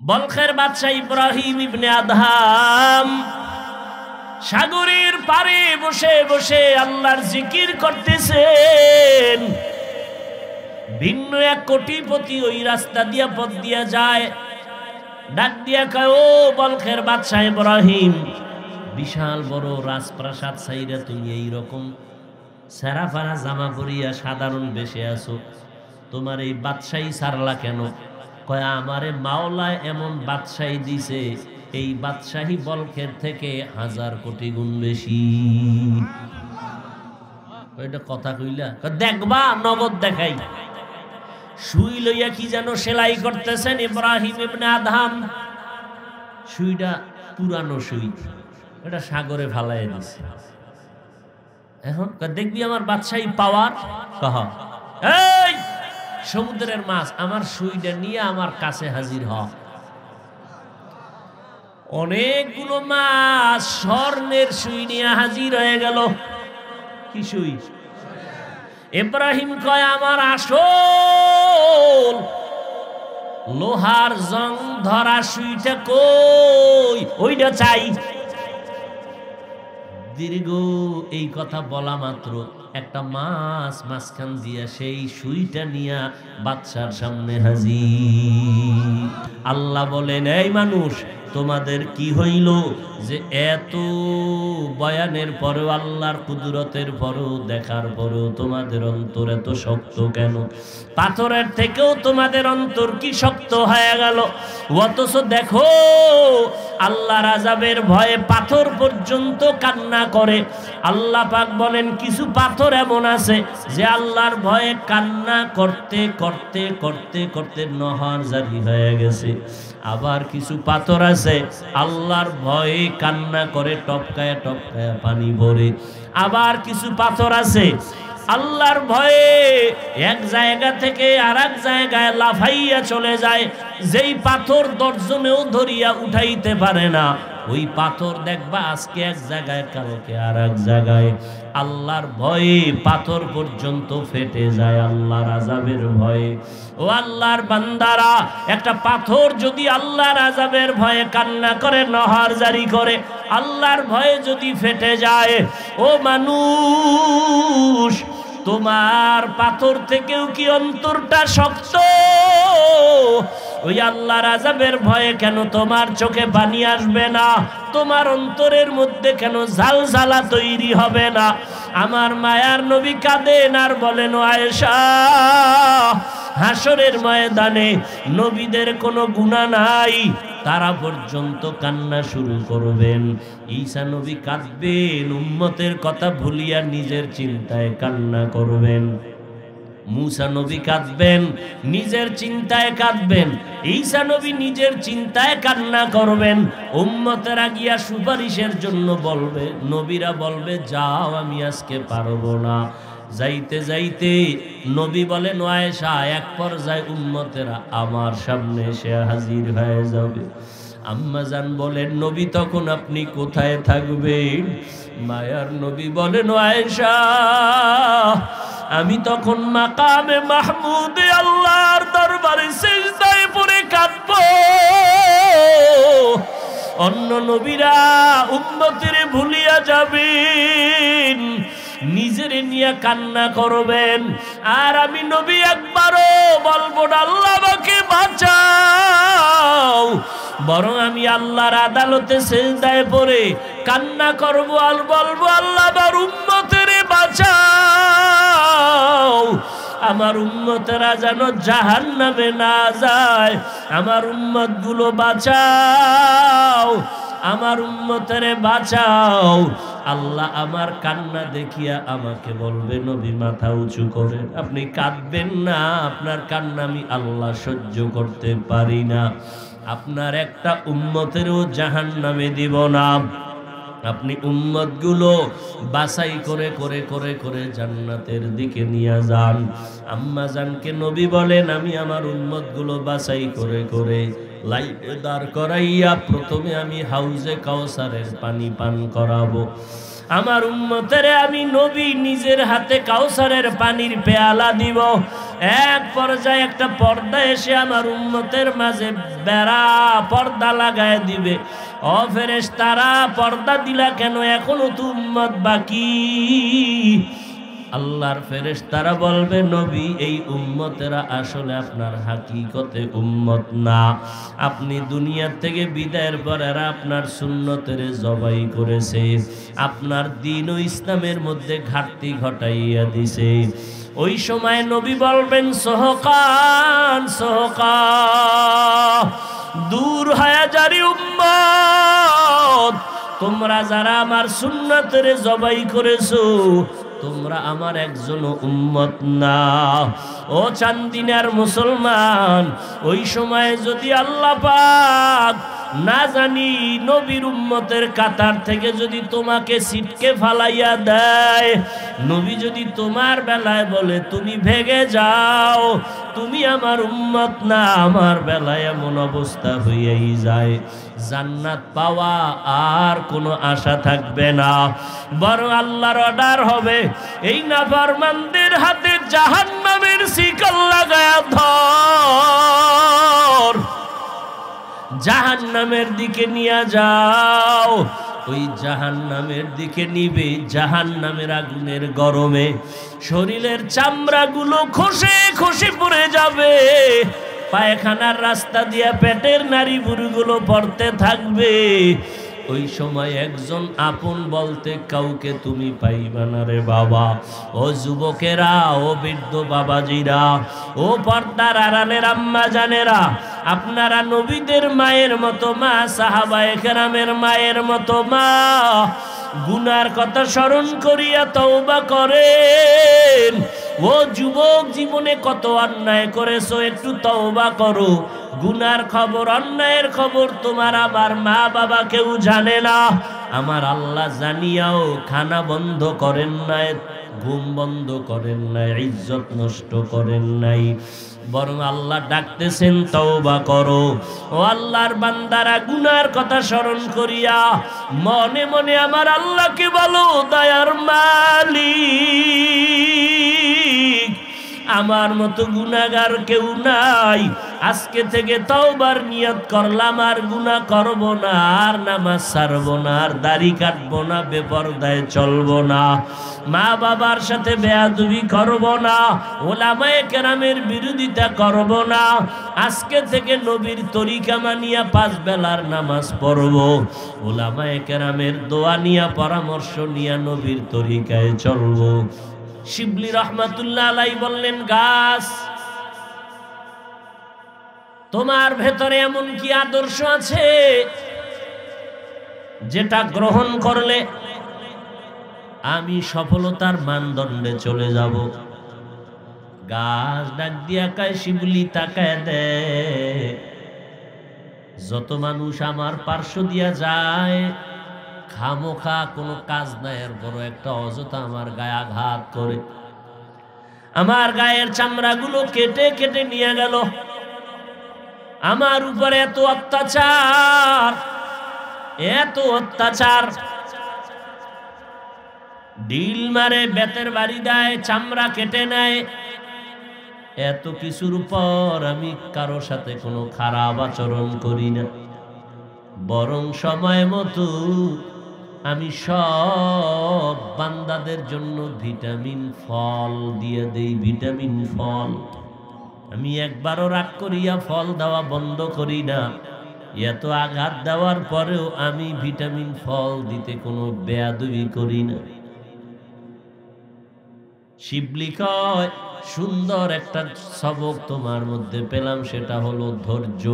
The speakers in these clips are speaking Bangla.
বলখের বাদশা ইব্রাহিম ইবনে আদহাম সাগরের পারে বসে বসে আল্লাহর জিকির করতেছেন। ভিন্ন এক কোটিপতি ওই রাস্তা দিয়া পথ দিয়া যায়, ডাক দিয়া কয়, ও বলখের বাদশা ইব্রাহিম, বিশাল বড় রাজপ্রাসাদ সাইরা তুমি এইরকম সেরাফারা জামা পরিয়া সাধারণ বেশে আছো, তোমার এই বাদশাহী সারলা কেন? কয়, আমারে মাওলায় এমন বাদশাহী দিছে, এই বাদশাহী বলখের থেকে 1000 কোটি গুণ বেশি। ওইটা কথা কইলা? দেখবা নগদ দেখাই। সুই লইয়া কি যেন সেলাই করতেছেন ইব্রাহিম ইবনে আদহাম। সুইটা পুরানো সুই, এটা সাগরে ফালাইয়া দিছে। এখন দেখবি আমার বাদশাহী পাওয়ার। কহ, এই সমুদ্রের মাছ, আমার সুইটা নিয়ে আমার কাছে হাজির হ। অনেকগুলো মাছ স্বর্ণের সুই নিয়ে হাজির হয়ে গেল। কি সুই? ইব্রাহিম কয়, আমার আসল লোহার জং ধরা সুইটা কই? ওইটা চাই। দীর্ঘ এই কথা বলা মাত্র একটা মাছ মাঝখান দিয়া সেই সুইটা নিয়া বাদশার সামনে হাজির। আল্লাহ বলেন, এই মানুষ, তোমাদের কি হইল যে এত বয়ানের পরেও, আল্লাহর কুদরতের পরেও, দেখার পরেও তোমাদের অন্তর এত শক্ত কেন? পাথরের থেকেও তোমাদের অন্তর কি শক্ত হয়ে গেল? অথচ দেখো, আল্লাহর আযাবের ভয়ে পাথর পর্যন্ত কান্না করে। আল্লাহ পাক বলেন, কিছু পাথর এমন আছে যে আল্লাহর ভয়ে কান্না করতে করতে করতে করতে নহর জারি হয়ে গেছে। আবার কিছু পাথর আছে আল্লাহর ভয়ে কান্না করে টপকায়া টপকায়া পানি ভরে। আবার কিছু পাথর আছে আল্লাহর ভয়ে এক জায়গা থেকে আর এক জায়গায় লাফাইয়া চলে যায়। যেই পাথর দর্জনেও ধরিয়া উঠাইতে পারে না, ওই পাথর দেখবা আজকে এক জায়গায়, কালকে আর এক জায়গায়। আল্লাহর ভয়ে পাথর পর্যন্ত ফেটে যায় আল্লাহর আযাবের ভয়ে। ও আল্লাহর বান্দারা, একটা পাথর যদি আল্লাহর আযাবের ভয়ে কান্না করে, নহর জারি করে, আল্লাহর ভয়ে যদি ফেটে যায়, ও মানুষ, তোমার পাথর থেকেও কি অন্তরটা শক্ত? ওই আল্লাহর আযাবের ভয়ে কেন তোমার চোখে পানি আসবে না? তোমার অন্তরের মধ্যে কেন ঝালঝালা তৈরি হবে না? আমার মায়ার নবী কাঁদেন আর বলেন, ও আয়েশা, হাসরের ময়দানে নবীদের কোনো গুনাহ নাই, তারা পর্যন্ত কান্না শুরু করবেন। ঈসা নবী কাঁদবেন, উম্মতের কথা ভুলিয়া নিজের চিন্তায় কান্না করবেন। মুসা নবী কাঁদবেন, নিজের চিন্তায় কাঁদবেন। ঈসা নবী নিজের চিন্তায় কান্না করবেন। উম্মতেরা গিয়া সুপারিশের জন্য বলবে, নবীরা বলবে, যাও, আমি আজকে পারবো না। যাইতে যাইতে নবী বলেন, আয়েশা, এক পর্যায়ে উম্মতেরা আমার সামনে এসে হাজির হয়ে যাবে। আম্মা জান বলেন, নবী তখন আপনি কোথায় থাকবেন? মায়ার নবী বলেন, আয়েশা, আমি তখন মাকামে মাহমুদে আল্লাহর দরবারে সিজদায় পড়ে কাঁদব। অন্য নবীরা উম্মতের ভুলিয়া যাবেন, নিজের নিয়ে কান্না করবেন, আর আমি নবী একবারও বলবো না আল্লাহ আমাকে বাঁচাও, বরং আমি আল্লাহর আদালতে সিজদায় পড়ে কান্না করব আর বলবো, আল্লাহ আমার উম্মতের বাঁচাও, আমার উম্মতেরা যেন জাহান্নামে না যায়, আমার উম্মতগুলো বাঁচাও, আমার উম্মতেরে বাঁচাও। আল্লাহ আমার কান্না দেখিয়া আমাকে বলবে, নবী মাথা উঁচু করেন, আপনি কাঁদবেন না, আপনার কান্না আমি আল্লাহ সহ্য করতে পারি না, আপনার একটা উম্মতেরও জাহান্নামে দিব না, আপনি উম্মতগুলো বাছাই করে করে করে করে জান্নাতের দিকে নিয়ে যান। আম্মা জানকে নবী বলেন, আমি আমার উম্মতগুলো বাছাই করে করে লাইনে দাঁড় করাইয়া প্রথমে আমি হাউজে কাউসারের পানি পান করাবো। আমার উম্মতেরে আমি নবী নিজের হাতে কাউসারের পানির পেয়ালা দিব। এক পর্যায়ে একটা পর্দা এসে আমার উম্মতের মাঝে বেড়া পর্দা লাগায় দিবে। ও ফেরেশতারা, পর্দা দিলা কেন? এখনো তো উম্মত বাকি। আল্লাহর ফেরেশতারা বলবে, নবী, এই উম্মতেরা আসলে আপনার হাকিকতে উম্মত না। আপনি দুনিয়া থেকে বিদায়ের পর এরা আপনার সুন্নতের জবাই করেছে, আপনার দ্বীন ও ইসলামের মধ্যে ঘাটতি ঘটাইয়া দিছে। ওই সময় নবী বলবেন, সোহকান সোহকা, দূর হয়ে যারি উম্মত, তোমরা যারা আমার সুন্নতের জবাই করেছো তোমরা আমার একজন উম্মত না। ও চান্দিনার মুসলমান, ওই সময় যদি আল্লাহ পাক না জানি নবীর উম্মতের কাতার থেকে যদি তোমাকে ছিটকে ফালাইয়া দেয়, নবী যদি তোমার বেলায় বলে তুমি ভেগে যাও, তুমি আমার উম্মত না, আমার বেলায় এমন অবস্থা হইয়াই যায়, জান্নাত পাওয়া আর কোনো আশা থাকবে না। বরং আল্লাহর অর্ডার হবে, এই নাফরমানদের হাতে জাহান্নামের শিকল লাগায়া ধর, জাহান্নামের দিকে নিয়ে যাও। ওই জাহান্নামের দিকে নিবে, জাহান্নামের আগুনের গরমে শরীরের চামড়াগুলো খসে খসে পড়ে যাবে, পায়খানার রাস্তা দিয়া পেটের নাড়ি বুড়িগুলো পড়তে থাকবে। ওই সময় একজন আপন বলতে কাউকে তুমি পাইবা না রে বাবা। ও যুবকেরা, ও বৃদ্ধ বাবাজিরা, ও পর্দার আড়ালের আম্মা জানেরা, আপনারা নবীদের মায়ের মতো মা, সাহাবায়ে কেরামের মায়ের মতো মা, গুনার কথা স্মরণ করিয়া তওবা করেন। ও যুবক, জীবনে কত অন্যায় করেছো, একটু তওবা করো। গুনার খবর, অন্যায়ের খবর তোমার আমার মা বাবা কেউ জানে না। আমার আল্লাহ জানিয়াও খানা বন্ধ করেন নাই, ঘুম বন্ধ করেন নাই, ইজ্জত নষ্ট করেন নাই, বরং আল্লাহ ডাকতেছেন তওবা করো। ও আল্লাহর বান্দারা, গুনার কথা স্মরণ করিয়া মনে মনে আমার আল্লাহকে বলো, দয়ার মালিক, আমার মতো গুনাহগার কেউ নাই, আজকে থেকে তওবার নিয়ত করলাম, আর গুনাহ করব না, আর নামাজ ছাড়ব না, আর দাড়ি কাটব না, বেপরদায় চলব না, মা বাবার সাথে বেয়াদবি করব না, ওলামায়ে কেরামের বিরোধিতা করব না, আজকে থেকে নবীর তরিকা মানিয়া 5 বেলার নামাজ পড়ব, ওলামায়ে কেরামের দোয়া নিয়া পরামর্শ নিয়া নবীর তরিকায় চলব। শিবলি রহমাতুল্লাহ আলাইহি বললেন, গাছ, তোমার ভেতরে এমন কি আদর্শ আছে যেটা গ্রহণ করলে আমি সফলতার মানদণ্ডে চলে যাব? গাছ ডাক দিয়া কয়, শিবলি তাকায় দে, যত মানুষ আমার পার্শ্ব দিয়া যায় খামোখা কোনো কাজ নাই, এর বড় একটা অযথা আমার গায়ে আঘাত করে, আমার গায়ের চামড়াগুলো কেটে কেটে নিয়ে গেল, আমার উপরে এত অত্যাচার, এত অত্যাচার, ঢিল মারে, বেতের বাড়ি দেয়, চামড়া কেটে নেয়, এত কিছুর পর আমি কারো সাথে কোনো খারাপ আচরণ করি না, বরং সময় মতো আমি সব বান্দাদের জন্য ভিটামিন ফল দিয়ে দেই, ভিটামিন ফল। আমি একবারও রাগ করিয়া ফল দেওয়া বন্ধ করি না, এত আঘাত দেওয়ার পরেও আমি ভিটামিন ফল দিতে কোনো বেয়াদবি করি না। শিবলি কয়, সুন্দর একটা সবক তোমার মধ্যে পেলাম, সেটা হলো ধৈর্য।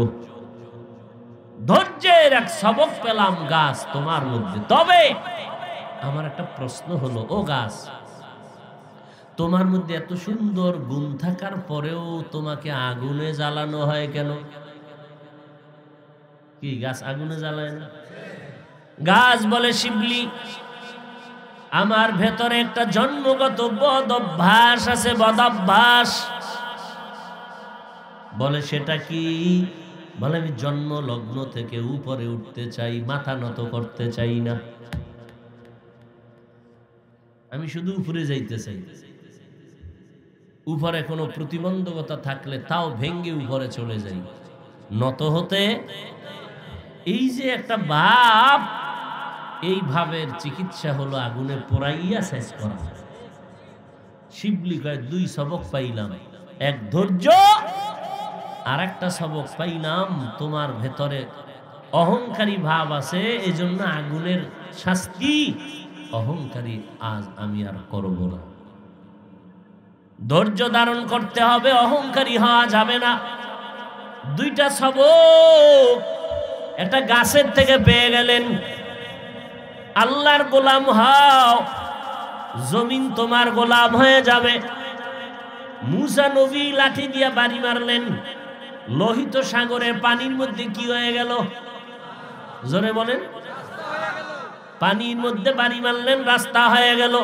ধৈর্যের এক সবক পেলাম গাছ তোমার মধ্যে। তবে আমার একটা প্রশ্ন হলো, ও গাছ, তোমার মধ্যে এত সুন্দর গুণ থাকার পরেও তোমাকে আগুনে জ্বালানো হয় কেন? কি গাছ আগুনে জ্বালায় না? গাছ বলে, শিবলি, আমার ভেতরে একটা জন্মগত বদ অভ্যাস আছে, বদ অভ্যাস। বলে, সেটা কি? বলে, আমি জন্ম লগ্ন থেকে উপরে উঠতে চাই, মাথা নত করতে চাই না। আমি শুধু উপরে যাইতে চাই। উপরে কোনো প্রতিবন্ধকতা থাকলে তাও ভেঙ্গে উপরে চলে যাই, নত হতে। এই যে একটা ভাব, এই ভাবের চিকিৎসা হলো আগুনে পোড়াইয়া শেষ করা। শিবলি কয় দুই সবক পাইলাম, এক ধৈর্য, আর একটা সবক পাইলাম তোমার ভেতরে অহংকারী ভাব আছে, এজন্য আগুনের শাস্তি অহংকারী আজ আমি আর করব না। ধৈর্য ধারণ করতে হবে, অহংকারী হওয়া যাবে না। দুইটা সবক একটা গাছের থেকে পেয়ে গেলেন। আল্লাহর গোলাম হও, জমিন তোমার গোলাম হয়ে যাবে। মুসা নবী লাঠি দিয়া বাড়ি মারলেন, লোহিত সাগরের পানির মধ্যে কি হয়ে গেল? জোরে বলেন। পানির মধ্যে বাড়ি মারলেন, রাস্তা হয়ে গেল।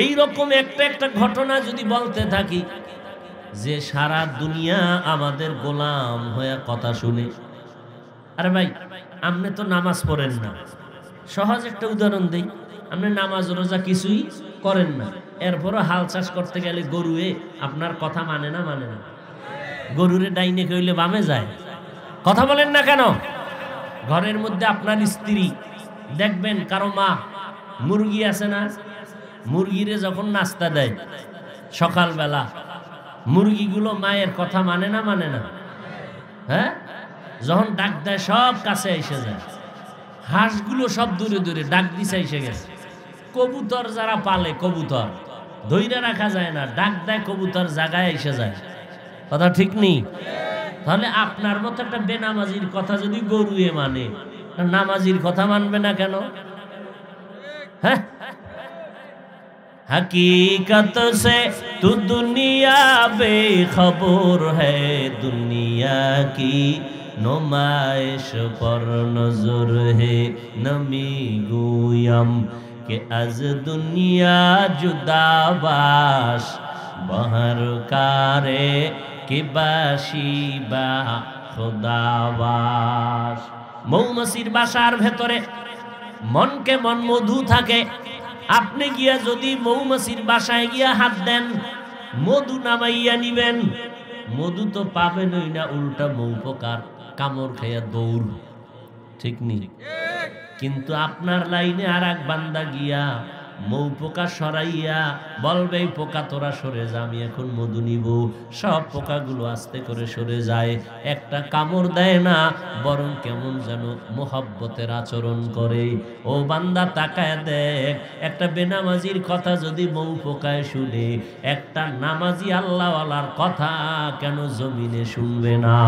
এই রকম একটা একটা ঘটনা যদি বলতে থাকি, যে সারা দুনিয়া আমাদের গোলাম হয়ে কথা শুনে। আরে ভাই, আপনি তো নামাজ পড়েন না। সহজ একটা উদাহরণ দেই, আপনি নামাজ রোজা কিছুই করেন না, এরপরও হাল চাষ করতে গেলে গরুয়ে আপনার কথা মানে না? মানে না। গরুরে ডাইনে কইলে বামে যায়। কথা বলেন না কেন? ঘরের মধ্যে আপনার স্ত্রী দেখবেন, কারো মা মুরগি আছে না, মুরগিরে যখন নাস্তা দেয় সকালবেলা, মুরগিগুলো মায়ের কথা মানে না? মানে না। হ্যাঁ, যখন ডাক দেয় সব কাছে এসে যায়। হাঁসগুলো সব দূরে দূরে ডাক দিছে এসে গেছে। কবুতর যারা পালে, কবুতর ধইরা রাখা যায় না, ডাক দেয় কবুতর জায়গায় এসে যায়। কথা ঠিক নেই? তাহলে আপনার মতো একটা বেনামাজির কথা যদি গরুয়ে মানে, নামাজির কথা মানবে না কেন? হ্যাঁ, हकीकत से तू दुनिया बेखबर है, दुनिया की नुमाइश पर नजर है, नमी गुयम के अज दुनिया जुदाबाश बहर कारे के बाशिबा खुदाबाश। মৌমাছির বাসার ভেতরে মনকে মন মধু থাকে। আপনি গিয়া যদি মৌমাছির বাসায় গিয়া হাত দেন, মধু নামাইয়া নিবেন, মধু তো পাবেনই না, উল্টা মৌ পোকার কামড় খাইয়া দৌড়। ঠিক নেই? কিন্তু আপনার লাইনে আর এক বান্দা গিয়া মৌ পোকা সরাইয়া বলবে, এই পোকা তোরা সরে যা, আমি এখন মধু নিব। সব পোকাগুলো আস্তে করে সরে যায়, একটা কামড় দেয় না, বরং কেমন যেন মোহাব্বতের আচরণ করে। ও বান্দা তাকায় দেখ, একটা বেনামাজির কথা যদি মৌ পোকায় শুনে, একটা নামাজি আল্লাহওয়ালার কথা কেন জমিনে শুনবে না?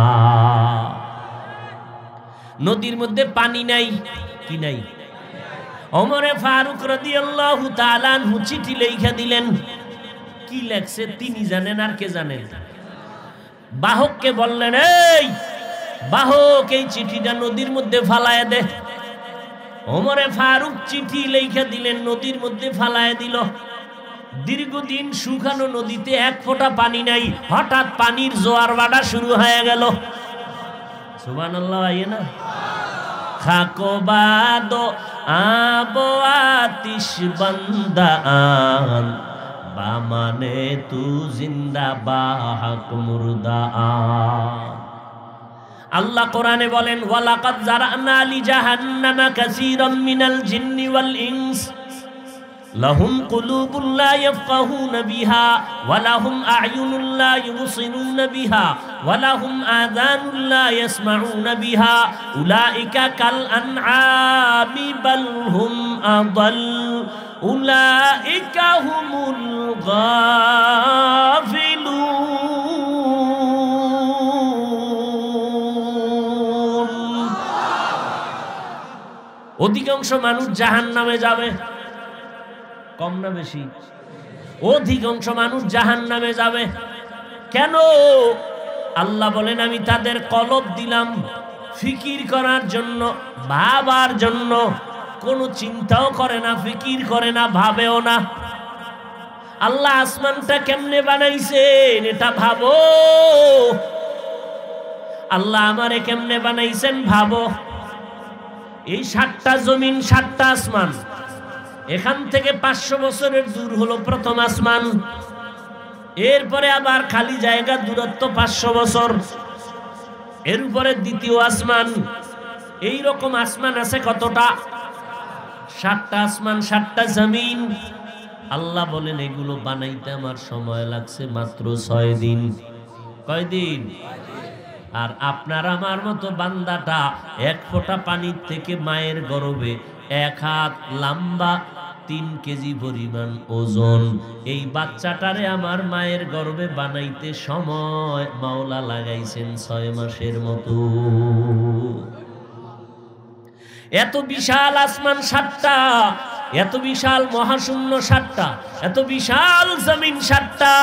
নদীর মধ্যে পানি নাই, কি নাই? ওমরে ফারুক রাদিয়াল্লাহু তাআলা আনহু চিঠি লেখা দিলেন। কি লেখছে তিনি জানেন, আর কে জানেন? বাহককে বললেন, এই বাহক, এই চিঠিটা নদীর মধ্যে ফালায় দে। ওমরে ফারুক চিঠি লেখা দিলেন, নদীর মধ্যে ফালায় দিল। দীর্ঘদিন শুকানো নদীতে এক ফোঁটা পানি নাই, হঠাৎ পানির জোয়ার বাড়া শুরু হয়ে গেল। সুবহানাল্লাহ। আইয়ে না খাকো বাদো আবো আতিশ বান্দা আন, বামানে তু জিন্দা বাহক মুর্দা আন। আল্লাহ কোরআনে বলেন, ওয়ালাকাদ জারানা লি জাহান্নামা কাসীরাম মিনাল জিন্নি ওয়াল ইনস লাহুম কুলুবুন লা ইয়াফকাহুনা বিহা ওয়া লাহুম আ'য়ুনুন লা ইউবসিরুনা বিহা ওয়া লাহুম আযানুন লা ইয়াসমাউনা বিহা উলাইকা কাল আনআমি বাল হুম আদাল উলাইকা হুমুল গাফিলুন। অধিকাংশ মানুষ জাহান্নামে যাবে। কম না বেশি? অধিকাংশ মানুষ জাহান্নামে যাবে। কেন? আল্লাহ বলেন, আমি তাদের কলব দিলাম ফিকির করার জন্য, ভাবার জন্য। কোনো চিন্তাও করে না, ফিকির করে না, ভাবেও না। আল্লাহ আসমানটা কেমনে বানাইছেন এটা ভাবো। আল্লাহ আমারে কেমনে বানাইছেন ভাবো। এই 7টা জমিন, 7টা আসমান, এখান থেকে 500 বছরের দূর হলো প্রথম আসমান, এরপরে আবার খালি জায়গা দূরত্ব 500 বছর, এর উপরে দ্বিতীয় আসমান। এই রকম আসমান আছে কতটা? 7টা আসমান, 7টা জমিন। আল্লাহ বলেন এগুলো বানাইতে আমার সময় লাগছে মাত্র 6 দিন। কয় দিন? আর আপনার আমার মতো বান্দাটা 1 ফোঁটা পানির থেকে মায়ের গর্ভে 1 হাত লম্বা 3 কেজি পরিমাণ ওজন, এই বাচ্চাটারে আমার মায়ের গর্ভে বানাইতে সময় মাওলা লাগাইছেন 6 মাসের মতো। এত বিশাল আসমান 7টা, এত বিশাল মহাশূন্য 7টা, এত বিশাল জমিন 7টা,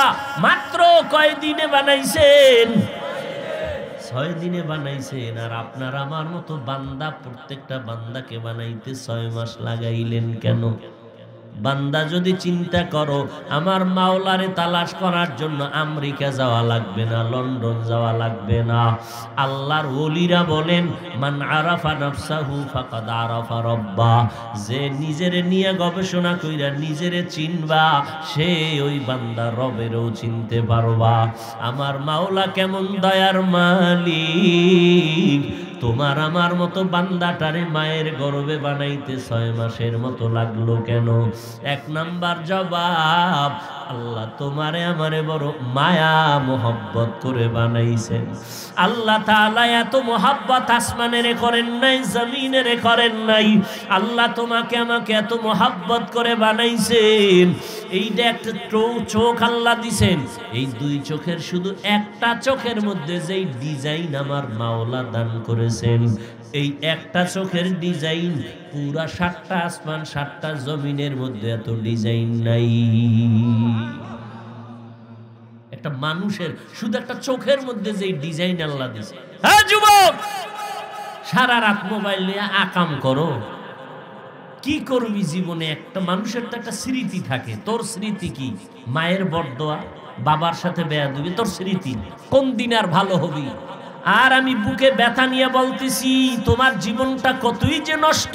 মাত্র কয় দিনে বানাইছেন? 6 দিনে বানাইছেন। আর আপনার আমার মতো বান্দা, প্রত্যেকটা বান্দাকে বানাইতে 6 মাস লাগাইলেন কেন? বান্দা যদি চিন্তা করো, আমার মাওলারে তালাশ করার জন্য আমেরিকা যাওয়া লাগবে না, লন্ডন যাওয়া লাগবে না। আল্লাহর ওলিরা বলেন, মান আরাফা নাফসাহু ফাকাদ আরাফা রাব্বা, যে নিজেরে নিয়ে গবেষণা কইরা নিজেরে চিনবা, সে ওই বান্দা রবেরও চিনতে পারবা। আমার মাওলা কেমন দয়ার মালিক, তোমার আমার মতো বান্দাটারে মায়ের গর্ভে বানাইতে 6 মাসের মতো লাগলো কেন? 1 নাম্বার জবাব, আল্লাহ তোমারে আমারে বড় মায়া মোহব্বত করে বানাইছেন। আল্লাহ তাআলা এত মোহব্বত আসমানেরে করেন নাই, জমিনেরে করেন নাই। আল্লাহ তোমাকে আমাকে এত মোহব্বত করে বানাইছেন। এইটা একটা চোখ আল্লাহ দিছেন, এই 2 চোখের শুধু একটা চোখের মধ্যে যেই ডিজাইন আমার মাওলা দান করেছেন, এই একটা চোখের ডিজাইন পুরা 7টা আসমান 7টা জমিনের মধ্যে এত ডিজাইন নাই। একটা মানুষের শুধু একটা চোখের মধ্যে যেই ডিজাইন আল্লাহ দিয়েছে। হ্যাঁ যুবক, সারা রাত মোবাইল নিয়ে আকাম করো, কি করবি জীবনে? একটা মানুষের তো একটা স্মৃতি থাকে। তোর স্মৃতি কি? মায়ের বরদোয়া, বাবার সাথে বেয়াদবি, তোর স্মৃতি। কোন দিন আর ভালো হবি? আর আমি বুকে ব্যথা নিয়ে বলতেছি, তোমার জীবনটা কতই যে নষ্ট।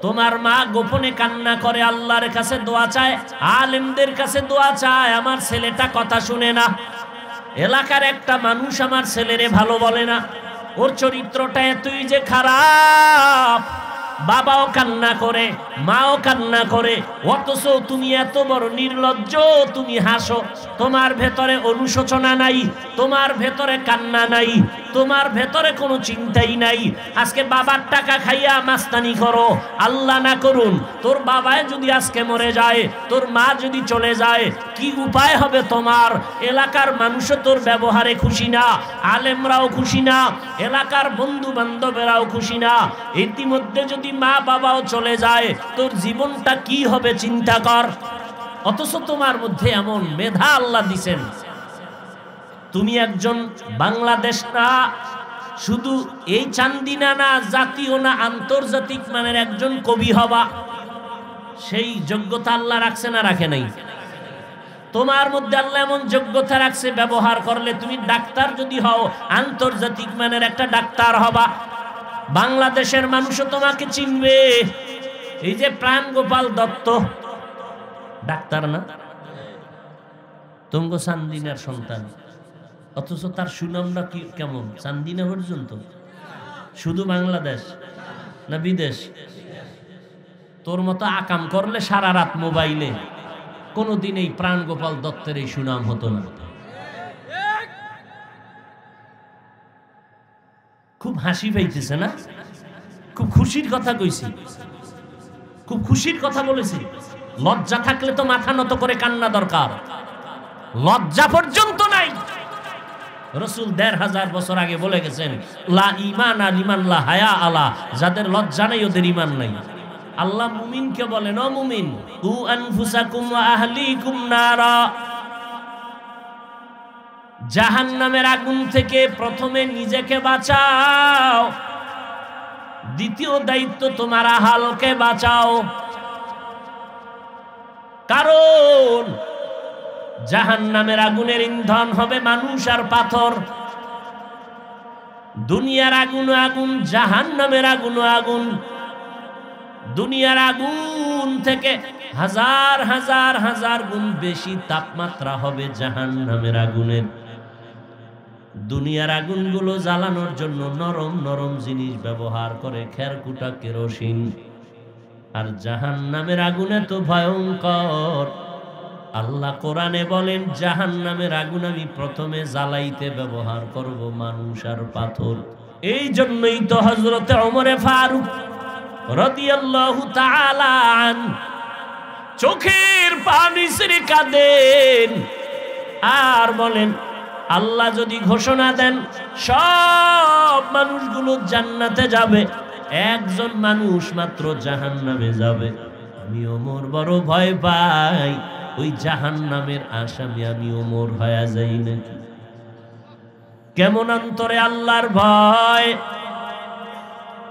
তোমার মা গোপনে কান্না করে, আল্লাহর কাছে দোয়া চায়, আলেমদের কাছে দোয়া চায়, আমার ছেলেটা কথা শুনে না। এলাকার একটা মানুষ আমার ছেলেরে ভালো বলে না, ওর চরিত্রটা এতই যে খারাপ। বাবাও কান্না করে, মাও কান্না করে, অথচ তুমি এত বড় নির্লজ্জ, তুমি হাসো। তোমার ভেতরে অনুশোচনা নাই, তোমার ভেতরে কান্না নাই, তোমার ভেতরে কোনো চিন্তাই নাই। আজকে বাবার টাকা খাইয়া মাস্তানি করো, আল্লাহ না করুন তোর বাবায় যদি আজকে মরে যায়, তোর মা যদি চলে যায়, কি উপায় হবে তোমার? এলাকার মানুষও তোর ব্যবহারে খুশি না, আলেমরাও খুশি না, এলাকার বন্ধু বান্ধবেরাও খুশি না। ইতিমধ্যে যদি মা বাবাও চলে যায়, তোর জীবনটা কি হবে চিন্তা কর। অথচ তোমার মধ্যে এমন মেধা আল্লাহ দিছেন, তুমি একজন বাংলাদেশ না, শুধু এই চান্দিনা না, জাতীয় না, আন্তর্জাতিক মানের একজন কবি হবা, সেই যোগ্যতা আল্লাহ রাখছে না রাখে নাই? তোমার মধ্যে আল্লাহ এমন যোগ্যতা রাখছে, ব্যবহার করলে তুমি ডাক্তার যদি হও, আন্তর্জাতিক মানের একটা ডাক্তার হবা, বাংলাদেশের মানুষও তোমাকে চিনবে। এই যে প্রাণ গোপাল দত্ত ডাক্তার না, তুমগো চান্দিনার সন্তান, অথচ তার সুনামটা কি কেমন? চান্দিনা পর্যন্ত? শুধু বাংলাদেশ না বিদেশ? তোর মতো আকাম করলে সারা রাত মোবাইলে, কোনোদিন এই প্রাণ গোপাল দত্তের এই সুনাম হতো না। খুব হাসি পাইতেছে না? খুব খুশির কথা কইছি, খুব খুশির কথা বলেছি। লজ্জা থাকলে তো মাথা নত করে কান্না দরকার, লজ্জা পর্যন্ত নাই। রাসূল ১৫০০ বছর আগে বলে গেছেন, লা ঈমানা লিমান লা হায়া আলা, যাদের লজ্জা নাই ওদের ঈমান নাই। আল্লাহ মুমিনকে বলেন, ও মুমিন, কু আনফুসাকুম ওয়া আহলিকুম নারা, জাহান্নামের আগুন থেকে প্রথমে নিজেকে বাঁচাও, দ্বিতীয় দায়িত্ব তোমার আহলকে বাঁচাও। কারণ জাহান্নামের আগুনের ইন্ধন হবে মানুষ আর পাথর। দুনিয়ার আগুন আগুন, জাহান্নামের আগুন আগুন। দুনিয়ার আগুন থেকে হাজার হাজার হাজার গুণ বেশি তাপমাত্রা হবে জাহান্নামের আগুনের। দুনিয়ার আগুনগুলো জ্বালানোর জন্য নরম নরম জিনিস ব্যবহার করে, খেরকুটা, কেরোসিন। আর জাহান্নামের আগুনে তো ভয়ঙ্কর। আল্লাহ কোরআনে বলেন, জাহান্নামের আগুন আমি প্রথমে জ্বালাইতে ব্যবহার করব মানুষ আর পাথর। এই জন্যই তো হযরতে ওমরে ফারুক রাদিয়াল্লাহু তাআলা আনহু চোখের পানি ছেড়ে কাঁদেন আর বলেন, আল্লাহ যদি ঘোষণা দেন সব মানুষগুলো জান্নাতে যাবে, একজন মানুষ মাত্র জাহান্নামে যাবে, আমি ওমর বড় ভয় পাই ওই জাহান্নামের আসামি আমি ওমর হয়ে যাই নাকি। কেমন অন্তরে আল্লাহর ভয়।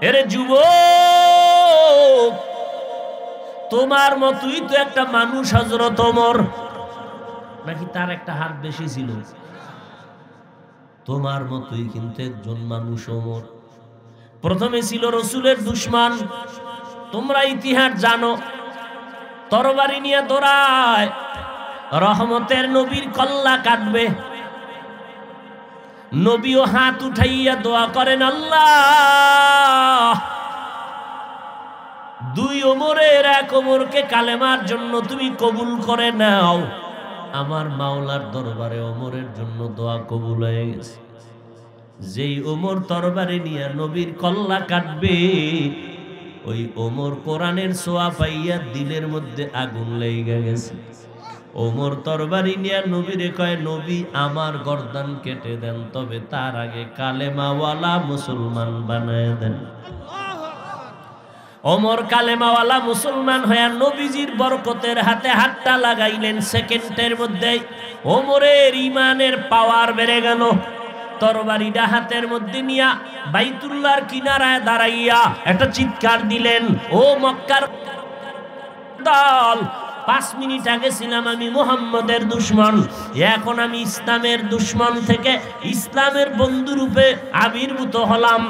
এরে যুবক, তোমার মতোই তো একটা মানুষ হযরত ওমর, নাকি তার একটা হাত বেশি ছিল? তোমার মতোই কিন্তু একজন মানুষ ওমর। প্রথমে ছিল রাসূলের দুশমন। তোমরা ইতিহাস জানো, তরবারি নিয়ে দৌড়ায়, রহমতের নবীর কল্লা কাটবে। নবীও হাত উঠাইয়া দোয়া করেন, আল্লাহ দুই ওমরের এক ওমরকে কালেমার জন্য তুমি কবুল করে নাও। আমার মাওলার দরবারে ওমরের জন্য দোয়া কবুল হয়ে গেছে। যেই ওমর তরবারি নিয়ে নবীর কল্লা কাটবে, ওই ওমর কোরআনের ছোঁয়া পাইয়া দিলের মধ্যে আগুন লেগে গেছে। ওমর তরবারি নিয়ে নবীরে কয়, নবী আমার গর্দান কেটে দেন, তবে তার আগে কালেমাওয়ালা মুসলমান বানায় দেন। ওমর কালেমাওয়ালা মুসলমান হয়ে নবীজির বরকতের হাতে হাতটা লাগাইলেন। সেকেন্ডের মধ্যে ওমরের ঈমানের পাওয়ার বেড়ে গেল। তরবারিটা হাতের মধ্যে নিয়া বাইতুল্লাহর কিনারায় দাঁড়াইয়া একটা চিৎকার দিলেন, ও মক্কার দল, 5 মিনিট আগে ছিলাম আমি মুহাম্মদের দুশমন, এখন আমি ইসলামের দুশমন থেকে ইসলামের বন্ধু রূপে আবির্ভূত হলাম।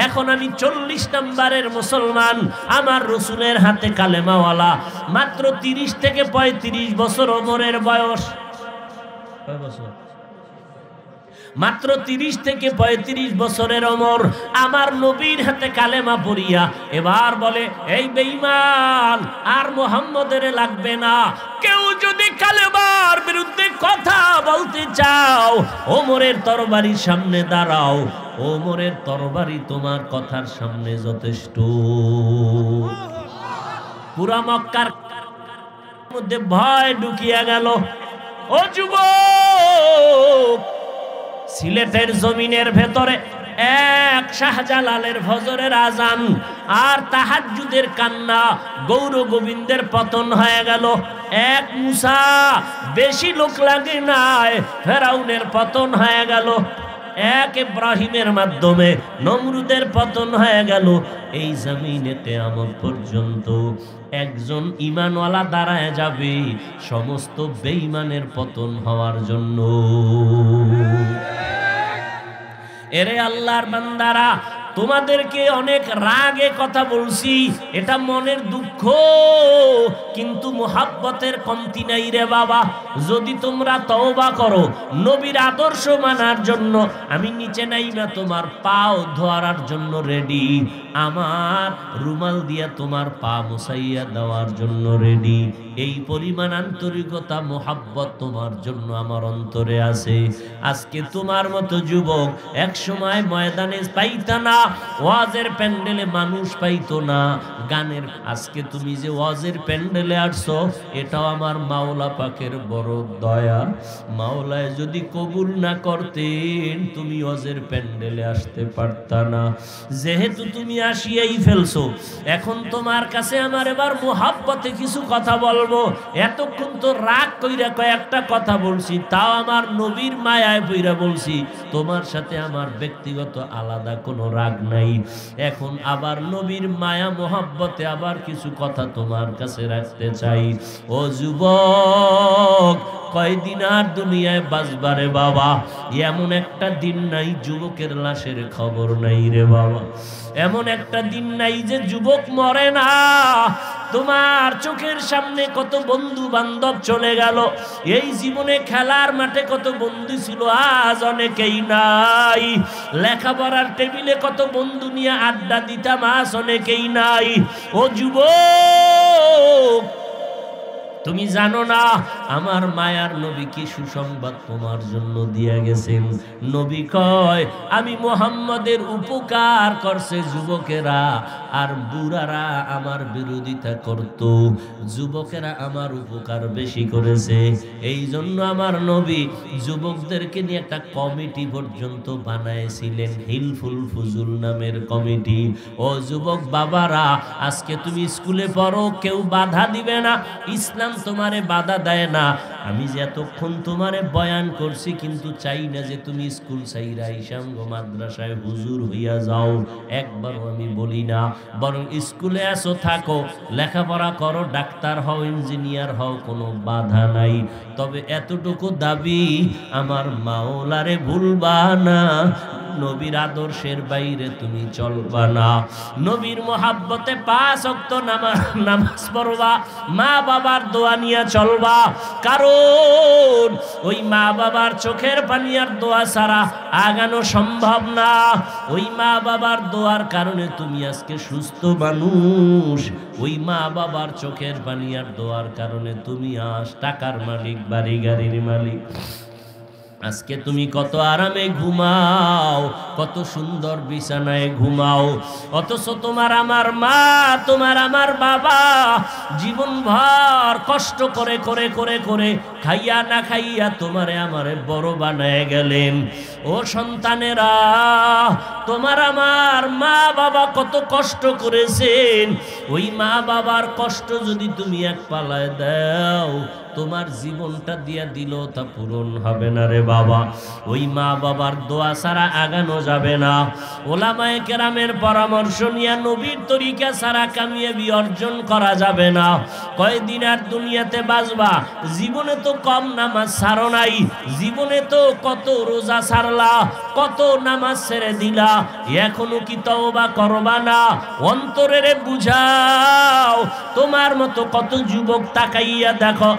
এখন আমি 40 নম্বরের মুসলমান, আমার রাসূলের হাতে কালেমাওয়ালা। মাত্র 30 থেকে 35 বছর ওমরের বয়স। কয় বছর? মাত্র 30 থেকে 35 বছরের ওমর আমার নবীর হাতে কালেমা পড়িয়া এবার বলে, এই বেঈমান, আর মুহাম্মদের লাগবে না। কেউ যদি কালেমার বিরুদ্ধে কথা বলতে চাও, ওমরের তরবারির সামনে দাঁড়াও। ওমরের তরবারি তোমার কথার সামনে যথেষ্ট। পুরা মক্কার মধ্যে ভয় ঢুকিয়া গেল। ও যুবক, সিলেটের জমিনের ভেতরে এক শাহজালালের ফজরের আজান আর তাহাজ্জুদের কান্না, গৌর গোবিন্দের পতন হয়ে গেল। এক মুসা, বেশি লোক লাগে নাই, ফেরাউনের পতন হয়ে গেল। এক ইব্রাহিমের মাধ্যমে নমরুদের পতন হয়ে গেল। এই জমিনে কিয়ামত পর্যন্ত একজন ঈমানওয়ালা দাঁড়ায় যাবে সমস্ত বেঈমানের পতন হওয়ার জন্য। এরে আল্লাহর বান্দারা, তোমাদেরকে অনেক রাগে কথা বলছি, এটা মনের দুঃখ, কিন্তু মুহাব্বতের কমতি নাই রে বাবা। যদি তোমরা তওবা করো, নবীর আদর্শ মানার জন্য আমি নিচে নাইমা তোমার পাও ধোয়ার জন্য রেডি, আমার রুমাল দিয়া তোমার পা মুছাইয়া দেওয়ার জন্য রেডি। এই পরিমাণ আন্তরিকতা মুহাব্বত তোমার জন্য আমার অন্তরে আছে। আজকে তোমার মতো যুবক এক সময় ময়দানে পাইতা না, ওয়াজের প্যান্ডেলে মানুষ পাইতো না, গানের। আজকে তুমি যে ওয়াজের প্যান্ডেলে আসছো, এটাও আমার মাওলা পাকের বড় দয়া। মাওলায় যদি কবুল না করতেন, তুমি ওয়াজের প্যান্ডেলে আসতে পারতা না। যেহেতু তুমি আসিয়াই ফেলছো, এখন তোমার কাছে আমার এবার মুহাব্বতে কিছু কথা বলবো। এতক্ষণ তো রাগ কইরা কয়েকটা কথা বলছি, তাও আমার নবীর মায়ায় পইরা বলছি। তোমার সাথে আমার ব্যক্তিগত আলাদা কোনো রাগ নাই। এখন আবার নবীর মায়া মোহাব্বতে আবার কিছু কথা তোমার কাছে রাখতে চাই। ও যুবক, কয়দিন আর দুনিয়ায় বাঁচবারে বাবা। এমন একটা দিন নাই যুবকের লাশের খবর নাই রে বাবা। এমন একটা দিন নাই যে যুবক মরে না। তোমার চোখের সামনে কত বন্ধু বান্ধব চলে গেল। এই জীবনে খেলার মাঠে কত বন্ধু ছিল, আজ অনেকেই নাই। লেখাপড়ার টেবিলে কত বন্ধু নিয়ে আড্ডা দিতাম, আজ অনেকেই নাই। ও যুবক, তুমি জানো না আমার মায়ার নবী কি সুসংবাদ তোমার জন্য দিয়া গেছেন। নবী কয়, আমি মুহাম্মদের উপকার করছে যুবকেরা, আর বুড়ারা আমার বিরোধিতা করত। যুবকেরা আমার উপকার বেশি করেছে। এই জন্য আমার নবী যুবকদেরকে নিয়ে একটা কমিটি পর্যন্ত বানাইছিলেন, হিলফুল ফুজুল নামের কমিটি। ও যুবক বাবারা, আজকে তুমি স্কুলে পড়ো, কেউ বাধা দিবে না। ইসলাম তোমারে বাধা দেয় না। আমি যে এতক্ষণ তোমারে বয়ান করছি, কিন্তু চাই না যে তুমি স্কুল ছাইরা ইসাঙ্গ মাদ্রাসায় হুজুর হইয়া যাও, একবারও আমি বলি না। বরং স্কুলে আসো, থাকো, লেখাপড়া করো, ডাক্তার হও, ইঞ্জিনিয়ার হও, কোনো বাধা নাই। তবে এতটুকু দাবি, আমার মাওলারে ভুলবা না, নবীর আদর্শের বাইরে তুমি চলবা না। নবীর মোহাব্বতে 5 ওয়াক্ত নামাজ পড়বা, মা বাবার দোয়া নিয়ে চলবা। কারণ ওই মা বাবার চোখের পানি আর দোয়া ছাড়া আগানো সম্ভব না। ওই মা বাবার দোয়ার কারণে তুমি আজকে সুস্থ মানুষ। ওই মা বাবার চোখের পানি আর দোয়ার কারণে তুমি আজ টাকার মালিক, বাড়ি গাড়ির মালিক। আজকে তুমি কত আরামে ঘুমাও, কত সুন্দর বিছানায় ঘুমাও। অথচ তোমার আমার মা, তোমার আমার বাবা জীবনভর কষ্ট করে করে করে করে, খাইয়া না খাইয়া তোমারে আমারে বড় বানায় গেলেন। ও সন্তানেরা, তোমার আমার মা বাবা কত কষ্ট করেছেন। ওই মা বাবার কষ্ট যদি তুমি এক পালায় দাও, তোমার জীবনটা দিয়া দিল তা পূরণ হবে না রে বাবা। ওই মা বাবার দোয়া ছাড়া আগানো যাবে না। ওলামায়ে কেরামের পরামর্শ নিয়ে নবীর তরিকা ছাড়া কামিয়াবি অর্জন করা যাবে না। কয়দিন আর দুনিয়াতে বাঁচবা? জীবনে তো কম নামাজ ছাড়ো নাই, জীবনে তো কত রোজা ছাড়লা, কত নামাজ ছেড়ে দিলা, এখনো কি তওবা করবা না? অন্তরেরে বুঝাও। তোমার মতো কত যুবক তাকাইয়া দেখো,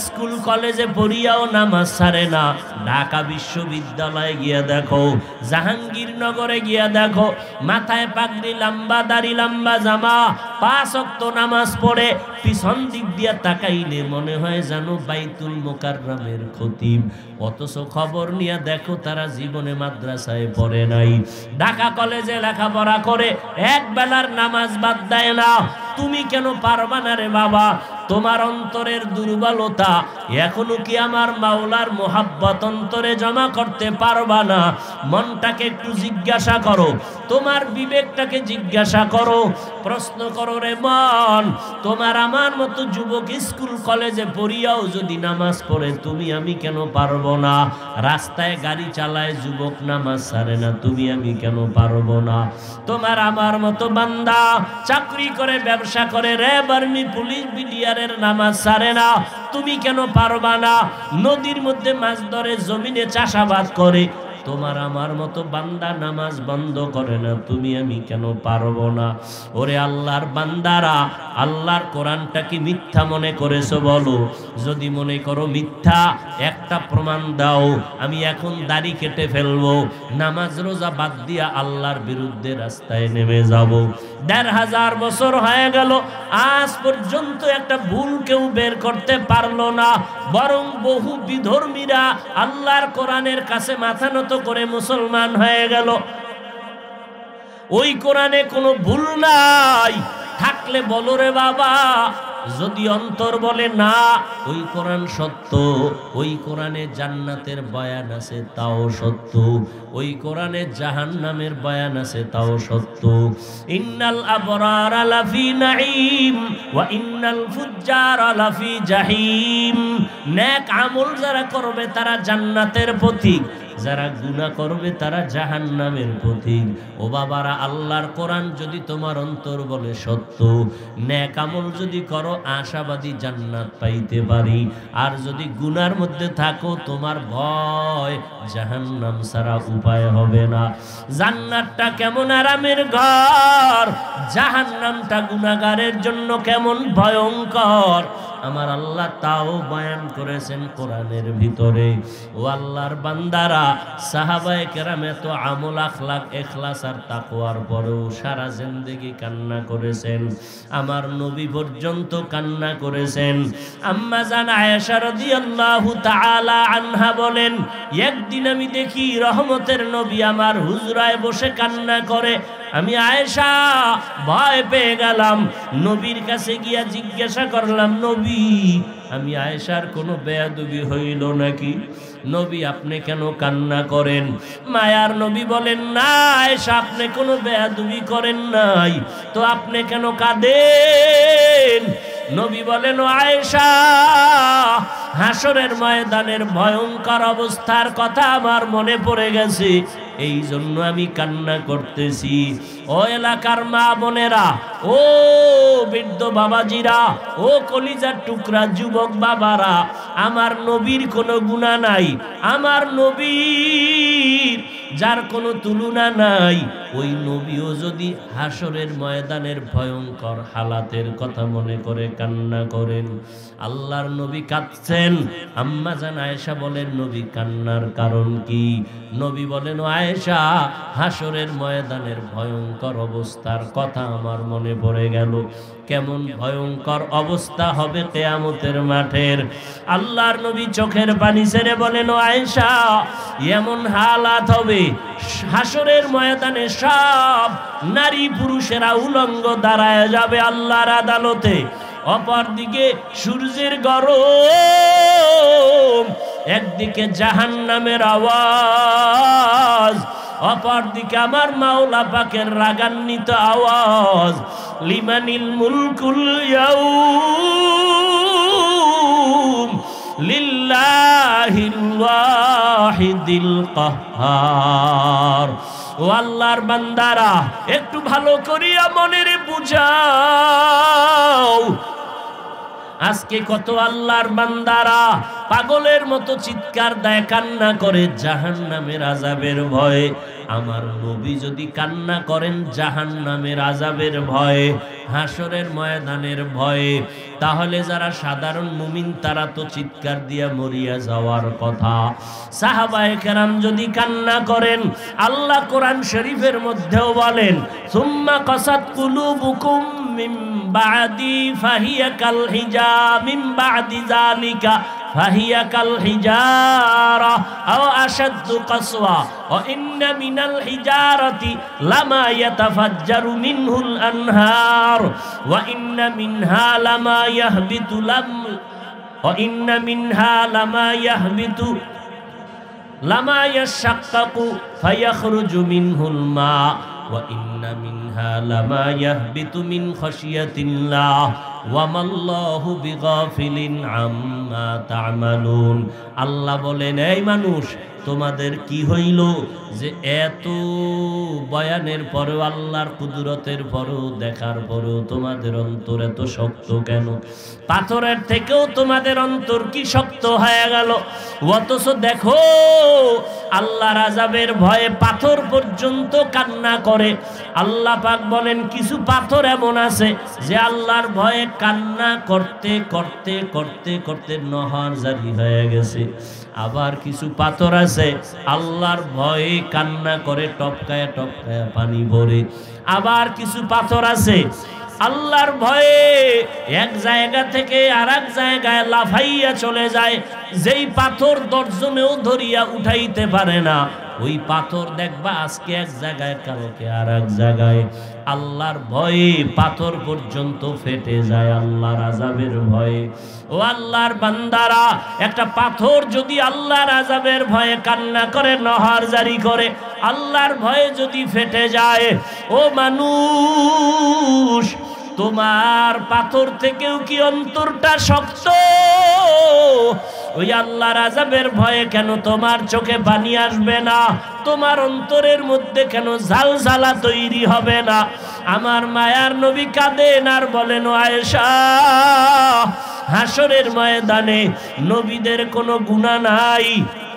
স্কুল কলেজে পড়িয়াও নামাজ ছাড়ে না। ঢাকা বিশ্ববিদ্যালয়ে গিয়া দেখো, জাহাঙ্গীরনগরে গিয়া দেখো, মাথায় পাগড়ি, লম্বা দাড়ি, লম্বা জামা, 5 ওয়াক্ত নামাজ পড়ে। পিছন দিক দিয়া তাকাইলে মনে হয় যেন বাইতুল মুকাররমের খতিব। অথচ খবর নিয়ে দেখো, তারা জীবনে মাদ্রাসায় পড়ে নাই। ঢাকা কলেজে লেখাপড়া করে এক বেলার নামাজ বাদ দেয় না। তুমি কেন পারবা না রে বাবা? তোমার অন্তরের দুর্বলতা, এখনো কি আমার মাওলার মোহাব্বত অন্তরে জমা করতে পারবা না? মনটাকে একটু জিজ্ঞাসা করো, তোমার বিবেকটাকে জিজ্ঞাসা করো, প্রশ্ন করো রে মন। তোমার আমার মতো যুবক স্কুল কলেজে পড়িয়াও যদি নামাজ পড়ে, তুমি আমি কেন পারবো না? রাস্তায় গাড়ি চালায় যুবক নামাজ ছাড়ে না, তুমি আমি কেন পারবো না? তোমার আমার মতো বান্দা চাকরি করে, ব্যবসা করে, র্যাব, আর্মি, পুলিশ, বিডিআরের নামাজ ছাড়ে না, তুমি কেন পারবা না? নদীর মধ্যে মাছ ধরে, জমিনে চাষাবাদ করে, তোমার আমার মতো বান্দা নামাজ বন্ধ করে না, তুমি আমি কেন পারবো না? ওরে আল্লাহর বান্দারা, আল্লাহর কোরআনটা কি মিথ্যা মনে করেছো? বলো। যদি মনে করো মিথ্যা, একটা প্রমাণ দাও, আমি এখন দাড়ি কেটে ফেলবো, নামাজ রোজা বাদ দিয়া আল্লাহর বিরুদ্ধে রাস্তায় নেমে যাব। ১৫০০ বছর হয়ে গেল, আজ পর্যন্ত একটা ভুল কেউ বের করতে পারলো না। বরং বহু বিধর্মীরা আল্লাহর কোরআনের কাছে মাথা নত করে মুসলমান হয়ে গেল। ওই কোরআনে কোনো ভুল নাই। থাকলে বলো রে বাবা। যদি অন্তর বলে না ওই কোরআন সত্য, ওই কোরআনে জান্নাতের বয়ান আছে তাও সত্য, ওই কোরআনে জাহান্নামের বয়ান আছে তাও সত্য। ইন্নাল আবরারা লাফি নাঈম ওয়া ইন্নাল ফুজ্জারা লাফি জাহিম। নেক আমল যারা করবে তারা জান্নাতের পথিক, যারা গুনাহ করবে তারা জাহান্নামের পথিক। ও বাবারা, আল্লাহর কোরআন যদি তোমার অন্তর বলে সত্য, নেক আমল যদি করো আশাবাদী জান্নাত পাইতে পারি। আর যদি গুনার মধ্যে থাকো তোমার ভয় জাহান্নাম ছাড়া উপায় হবে না। জান্নাতটা কেমন আরামের ঘর, জাহান্নামটা গুনাহগারের জন্য কেমন ভয়ঙ্কর, আমার আল্লাহ তাও বয়ান করেছেন কোরআনের ভিতরে। ও আল্লাহর বান্দারা, সাহাবায়ে কেরাম এত আমল আখলাক ইখলাস আর তাকওয়ার পরেও সারা জিন্দেগি কান্না করেছেন। আমার নবী পর্যন্ত কান্না করেছেন। আম্মা জান আয়েশা রাদিয়াল্লাহু তাআলা আনহা বলেন, একদিন আমি দেখি রহমতের নবী আমার হুজরায় বসে কান্না করে। আমি আয়েশা ভয় পেয়ে গেলাম, নবীর কাছে গিয়া জিজ্ঞাসা করলাম, নবী আমি আয়েশার কোনো বেয়াদবি হইল নাকি? নবী আপনি কেন কান্না করেন? মায়ার নবী বলেন, না আয়েশা আপনি কোনো বেয়াদবি করেন নাই, তো আপনি কেন কাঁদেন? নবী বলেন, ও আয়েশা, হাসরের ময়দানের ভয়ঙ্কর অবস্থার কথা আমার মনে পড়ে গেছে, এই জন্য আমি কান্না করতেছি। ও এলাকার মা বোনেরা, ও বৃদ্ধ বাবাজিরা, ও কলিজার টুকরা যুবক বাবারা, আমার নবীর কোনো গুনাহ নাই, আমার নবীর যার কোনো তুলনা নাই, ওই নবীও যদি হাসরের ময়দানের ভয়ঙ্কর হালাতের কথা মনে করে কান্না করেন। আল্লাহর নবী কাঁদছেন। আম্মা জান আয়েশা বলেন, নবী কান্নার কারণ কি? নবী বলেন, ও আয়েশা, হাসরের ময়দানের ভয়ঙ্কর অবস্থার কথা আমার মনে পড়ে গেল। কেমন ভয়ঙ্কর অবস্থা হবে কিয়ামতের মাঠের। আল্লাহর নবী চোখের পানি ছেড়ে বলেন, ও আয়েশা, এমন হালাত হবে হাসরের ময়দানে সব নারী পুরুষেরা উলঙ্গ দাঁড়ায় যাবে আল্লাহর আদালতে। অপরদিকে সূর্যের গরম, একদিকে জাহান্নামের আওয়াজ, অপরদিকে আমার মাওলা পাকের রাগান্বিত আওয়াজ, লিমানিল মুলকুল ইয়াউম লিল্লাহিল ওয়াহিদিল কাহ্হার। ও আল্লাহর বান্দারা, একটু ভালো করিয়া মনের বুঝাও, আজকে কত আল্লাহর বান্দারা পাগলের মতো চিৎকার দেয়, কান্না করে জাহান্নামের আযাবের ভয়ে। আমার নবী যদি কান্না করেন জাহান্নামের আযাবের ভয়ে, হাসরের ময়দানের ভয়ে, তাহলে যারা সাধারণ মুমিন তারা তো চিৎকার দিয়া মরিয়া যাওয়ার কথা। সাহাবায়ে কেরাম যদি কান্না করেন, আল্লাহ কোরআন শরীফের মধ্যেও বলেন, সুম্মা কাসাত কুলুবুকুম মিন বাদি ফাহিয়া কাল হিজার মিন বাদি যালিকা ফাহিয়া কাল হিজারা আও আশাদ্দু কাসওয়া ওয়া ইন্না মিনাল হিজারাতি লামা ইয়াতাফাজ্জারু মিনহুল আনহার ওয়া ইন্না মিনহা লামা ইয়াহবিতু ওয়া ইন্না মিনহা লামা ইয়াহবিতু লামা ইয়াশাক্কাকু ফায়াখরুজু মিনহুল মা ওয়া ইন্না মিনহা লামা ইয়াহবিতু মিন খাশিয়াতিল্লাহ ওয়া মাল্লাহু বিগাফিলিন আম্মা তা'মালুন। আল্লাহ বলেন, এই মানুষ, তোমাদের কি হইল যে এত বয়ানের পরেও, আল্লাহর কুদরতের পরেও, দেখার পরেও তোমাদের অন্তর এত শক্ত কেন? পাথরের থেকেও তোমাদের অন্তর কি শক্ত হয়ে গেল? অথচ দেখো আল্লাহর আযাবের ভয়ে পাথর পর্যন্ত কান্না করে। আল্লাহ পাক বলেন, কিছু পাথর এমন আছে যে আল্লাহর ভয়ে কান্না করতে করতে করতে করতে নহর জারি হয়ে গেছে। আবার কিছু পাথর আছে আল্লাহর ভয়ে কান্না করে টপকায়া টপকায়া পানি ভরে। আবার কিছু পাথর আছে আল্লাহর ভয়ে এক জায়গা থেকে আরেক জায়গায় লাফাইয়া চলে যায়, যেই পাথর দর্জনেও ধরিয়া উঠাইতে পারে না, ওই পাথর দেখবা আজকে এক জায়গায় কালকে আর এক জায়গায়। আল্লাহর ভয়ে পাথর পর্যন্ত ফেটে যায় আল্লাহর আযাবের ভয়ে। ও আল্লাহর বান্দারা, একটা পাথর যদি আল্লাহর আযাবের ভয়ে কান্না করে, নহর জারি করে, আল্লাহর ভয়ে যদি ফেটে যায়, ও মানুষ, তোমার পাথর থেকেও কি অন্তরটা শক্ত? ওই আল্লাহর আযাবের ভয়ে কেন তোমার চোখে পানি আসবে না? তোমার অন্তরের মধ্যে কেন ঝালঝালা তৈরি হবে না? আমার মায়ার নবী কাঁদেন আর বলেন, ও আয়েশা, হাসরের ময়দানে নবীদের কোনো গুনাহ নাই,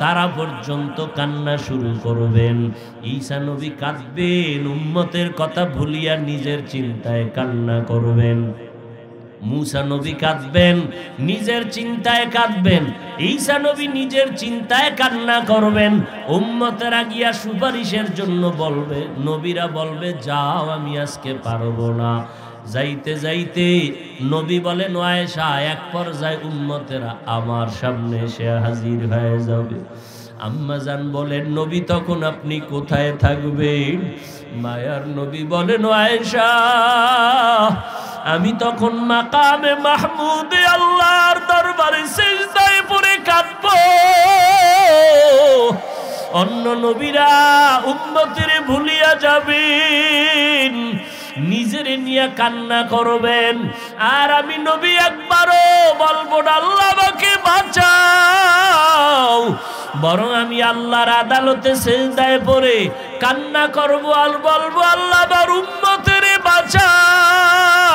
তারা পর্যন্ত কান্না শুরু করবেন। ঈসা নবী কাঁদবেন, উম্মতের কথা ভুলিয়া নিজের চিন্তায় কান্না করবেন। মুসা নবী কাঁদবেন, নিজের চিন্তায় কাঁদবেন। ঈসা নবী নিজের চিন্তায় কান্না করবেন। উম্মতেরা গিয়া সুপারিশের জন্য বলবে, নবীরা বলবে, যাও, আমি আজকে পারবো না। যাইতে যাইতে নবী বলেন, ও আয়েশা, এক পর্যায়ে উম্মতেরা আমার সামনে এসে হাজির হয়ে যাবে। আম্মা জান বলেন, নবী তখন আপনি কোথায় থাকবেন? মায়ার নবী বলেন, ও আয়েশা, আমি তখন মাকামে মাহমুদে আল্লাহর দরবারে সিজদায় পড়ে কাঁদব। অন্য নবীরা উম্মতের ভুলিয়া যাবেন, নিজের নিয়ে কান্না করবেন, আর আমি নবী একবারও বলবো না আল্লাহ আমাকে বাঁচাও, বরং আমি আল্লাহর আদালতে সিজদায় পড়ে কান্না করব আর বলবো, আল্লাহ আমার উম্মতের বাঁচাও,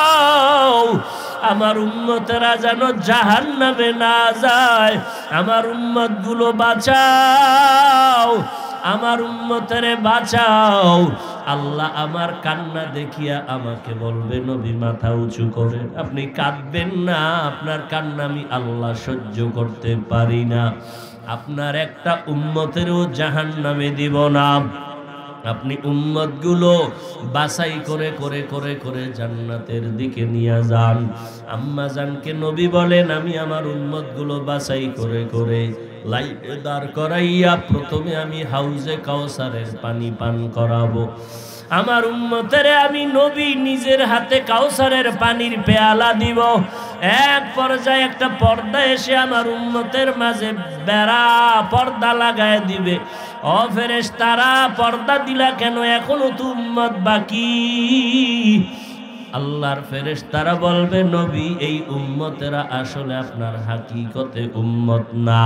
আমার উম্মতেরা যেন জাহান্নামে না যায়, আমার উম্মতগুলো বাঁচাও, আমার উম্মতের বাঁচাও। আল্লাহ আমার কান্না দেখিয়া আমাকে বলবে, নবী মাথা উঁচু করেন, আপনি কাঁদবেন না, আপনার কান্না আমি আল্লাহ সহ্য করতে পারি না, আপনার একটা উম্মতেরও জাহান্নামে দিব না। আপনি উম্মতগুলো বাছাই করে করে করে করে জান্নাতের দিকে নিয়ে যান। আম্মা জানকে নবী বলেন, আমি আমার উম্মতগুলো বাছাই করে করে লাইনে দাঁড় করাইয়া প্রথমে আমি হাউজে কাউসারের পানি পান করাবো। আমার উম্মতের আমি নবী নিজের হাতে কাউসারের পানির পেয়ালা দিব। এক পর্যায়ে একটা পর্দা এসে আমার উম্মতের মাঝে বেড়া পর্দা লাগায় দিবে। ও ফেরেশতারা, পর্দা দিলা কেন? এখনো তো উম্মত বাকি। আল্লাহর ফেরেশতারা বলবে, নবী, এই উম্মতেরা আসলে আপনার হাকিকতে উম্মত না।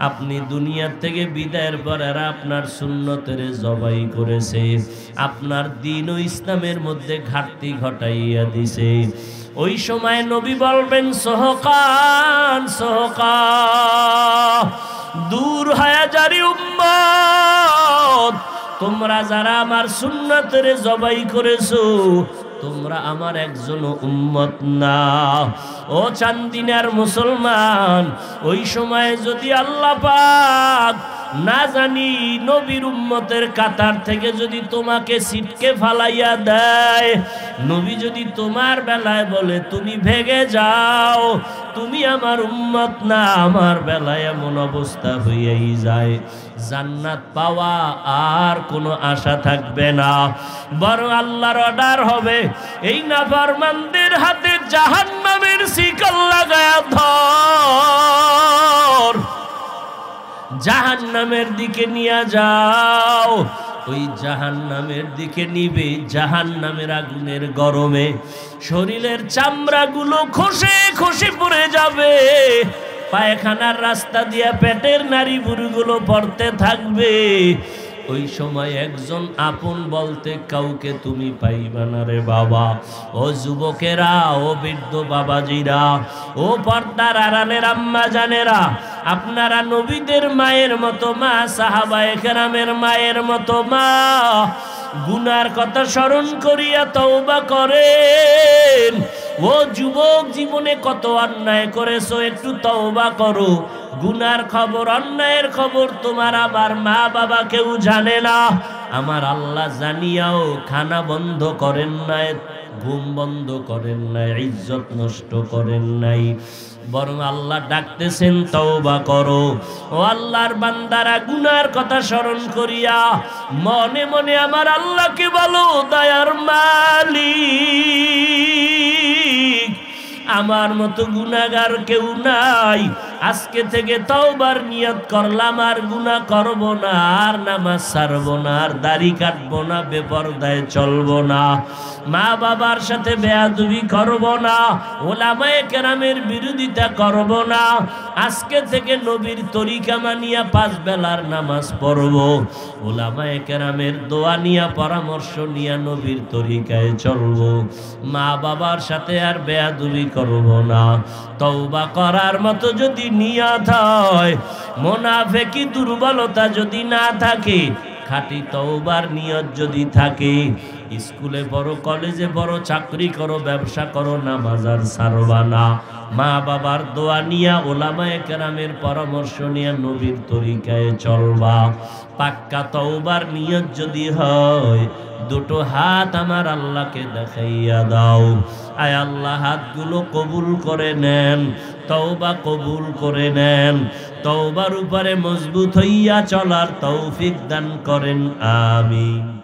আপনি দুনিয়া থেকে বিদায়ের পর এরা আপনার সুন্নতের জবাই করেছে, আপনার দ্বীন ও ইসলামের মধ্যে ঘাটতি ঘটাইয়া দিছে। ওই সময় নবী বলবেন, সোহকান সোহকা, দূর হয়ে যারি উম্মত, তোমরা যারা আমার সুন্নতের জবাই করেছো, তোমরা আমার একজন উম্মত না। ও চান্দিনার মুসলমান, ওই সময় যদি আল্লাহ পাক না জানি নবীর উম্মতের কাতার থেকে যদি তোমাকে ছিটকে ফালাইয়া দেয়, নবী যদি তোমার বেলায় বলে তুমি ভেগে যাও, তুমি আমার উম্মত না, আমার বেলায় এমন অবস্থা হইয়াই যায়, জান্নাত পাওয়া আর কোনো আশা থাকবে না, বরং আল্লাহর অর্ডার হবে, এই নাফরমানদের হাতে জাহান্নামের শিকল লাগায়া ধর, জাহান্নামের দিকে নিয়ে যাও। ওই জাহান্নামের দিকে নিবে, জাহান্নামের আগুনের গরমে শরীরের চামড়াগুলো খসে খসে পড়ে যাবে, পায়খানার রাস্তা দিয়ে পেটের নাড়ি ভুঁড়িগুলো পড়তে থাকবে। ওই সময় একজন আপন বলতে কাউকে তুমি পাইবা না রে বাবা। ও যুবকেরা, ও বৃদ্ধ বাবাজিরা, ও পর্দার আড়ালের আম্মা জানেরা, আপনারা নবীদের মায়ের মতো মা, সাহাবায়ে কেরামের মায়ের মতো মা, গুনার কথা স্মরণ করিয়া তওবা করেন। ও যুবক, জীবনে কত অন্যায় করেছো, একটু তওবা করো। গুনার খবর, অন্যায়ের খবর তোমার আমার মা বাবা কেউ জানে না, আমার আল্লাহ জানিয়াও খানা বন্ধ করেন নাই, ঘুম বন্ধ করেন নাই, ইজ্জত নষ্ট করেন নাই, বরং আল্লাহ ডাকতেছেন তওবা করো। ও আল্লাহর বান্দারা, গুনার কথা স্মরণ করিয়া মনে মনে আমার আল্লাহকে বলো, দয়ার মালিক, আমার মতো গুনাহগার কেউ নাই, আজকে থেকে তওবার নিয়ত করলাম, আর গুনাহ করব না, আর নামাজ ছাড়ব না, আর দাড়ি কাটবো না, বেপরদায় চলবো না, মা বাবার সাথে বেয়াদবি করব না, ওলামায়ে কেরামের বিরোধিতা করব না, আজকে থেকে নবীর তরিকা মানিয়া 5 বেলার নামাজ পড়ব, ওলামায়ে কেরামের দোয়া নিয়া পরামর্শ নিয়া নবীর তরিকায় চলব, মা বাবার সাথে আর বেয়াদবি করব না। তওবা করার মতো যদি নিয়ত হয়, মুনাফিকি দুর্বলতা যদি না থাকে, খাঁটি তওবার নিয়ত যদি থাকে, স্কুলে পড়ো, কলেজে পড়ো, চাকরি করো, ব্যবসা করো, নামাজ আর ছাড়বা না, মা বাবার দোয়া নিয়া ওলামায়ে কেরামের পরামর্শ নিয়া নবীর তরিকায় চলবা। পাক্কা তওবার নিয়ত যদি হয়, দুটো হাত আমার আল্লাহকে দেখাইয়া দাও। আয় আল্লাহ, হাতগুলো কবুল করে নেন, তওবা কবুল করে নেন, তওবার উপরে মজবুত হইয়া চলার তৌফিক দান করেন, আমিন।